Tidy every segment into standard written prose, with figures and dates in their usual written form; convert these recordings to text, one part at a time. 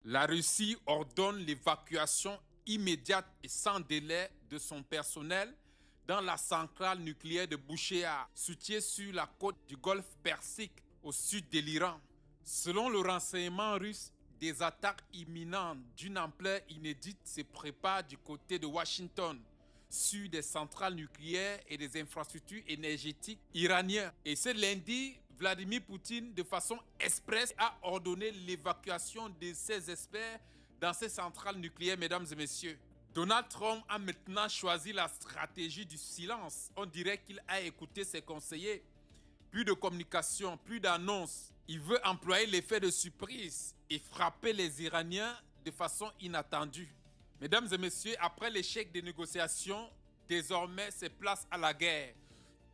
La Russie ordonne l'évacuation immédiate et sans délai de son personnel dans la centrale nucléaire de Bouchehr, située sur la côte du golfe Persique, au sud de l'Iran. Selon le renseignement russe, des attaques imminentes d'une ampleur inédite se préparent du côté de Washington sur des centrales nucléaires et des infrastructures énergétiques iraniennes. Et ce lundi, Vladimir Poutine, de façon expresse, a ordonné l'évacuation de ses experts dans ces centrales nucléaires, mesdames et messieurs. Donald Trump a maintenant choisi la stratégie du silence. On dirait qu'il a écouté ses conseillers. Plus de communication, plus d'annonces. Il veut employer l'effet de surprise et frapper les Iraniens de façon inattendue. Mesdames et messieurs, après l'échec des négociations, désormais c'est place à la guerre.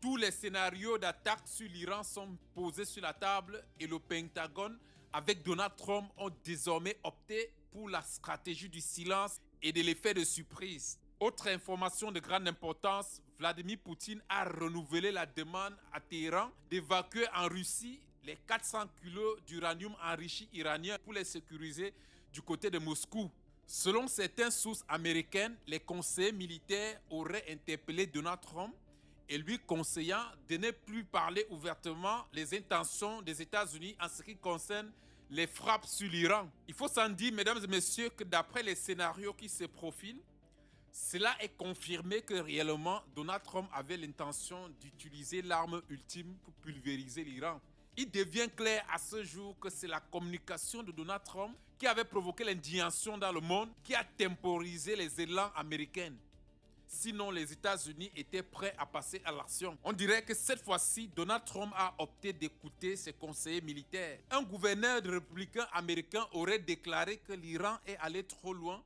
Tous les scénarios d'attaque sur l'Iran sont posés sur la table et le Pentagone, avec Donald Trump, ont désormais opté pour la stratégie du silence et de l'effet de surprise. Autre information de grande importance, Vladimir Poutine a renouvelé la demande à Téhéran d'évacuer en Russie les 400 kilos d'uranium enrichi iranien pour les sécuriser du côté de Moscou. Selon certaines sources américaines, les conseillers militaires auraient interpellé Donald Trump et lui conseillant de ne plus parler ouvertement les intentions des États-Unis en ce qui concerne les frappes sur l'Iran. Il faut s'en dire, mesdames et messieurs, que d'après les scénarios qui se profilent, cela est confirmé que réellement Donald Trump avait l'intention d'utiliser l'arme ultime pour pulvériser l'Iran. Il devient clair à ce jour que c'est la communication de Donald Trump qui avait provoqué l'indignation dans le monde, qui a temporisé les élans américains. Sinon, les États-Unis étaient prêts à passer à l'action. On dirait que cette fois-ci, Donald Trump a opté d'écouter ses conseillers militaires. Un gouverneur de républicain américain aurait déclaré que l'Iran est allé trop loin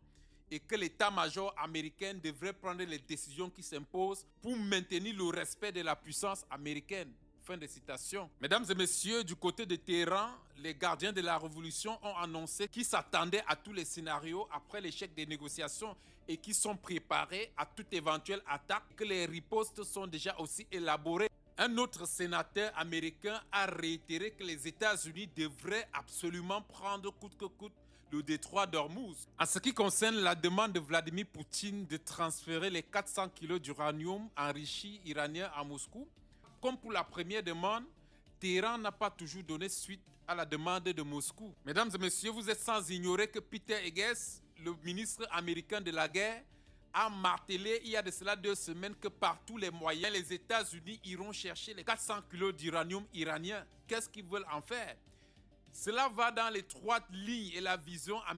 et que l'état-major américain devrait prendre les décisions qui s'imposent pour maintenir le respect de la puissance américaine. Fin de citation. Mesdames et messieurs, du côté de Téhéran, les gardiens de la révolution ont annoncé qu'ils s'attendaient à tous les scénarios après l'échec des négociations et qu'ils sont préparés à toute éventuelle attaque, que les ripostes sont déjà aussi élaborées. Un autre sénateur américain a réitéré que les États-Unis devraient absolument prendre coûte que coûte le détroit d'Ormuz. En ce qui concerne la demande de Vladimir Poutine de transférer les 400 kilos d'uranium enrichi iranien à Moscou, comme pour la première demande, Téhéran n'a pas toujours donné suite à la demande de Moscou. Mesdames et messieurs, vous êtes sans ignorer que Peter Hegges, le ministre américain de la guerre, a martelé il y a de cela 2 semaines que par tous les moyens, les États-Unis iront chercher les 400 kilos d'uranium iranien. Qu'est-ce qu'ils veulent en faire? Cela va dans l'étroite ligne et la vision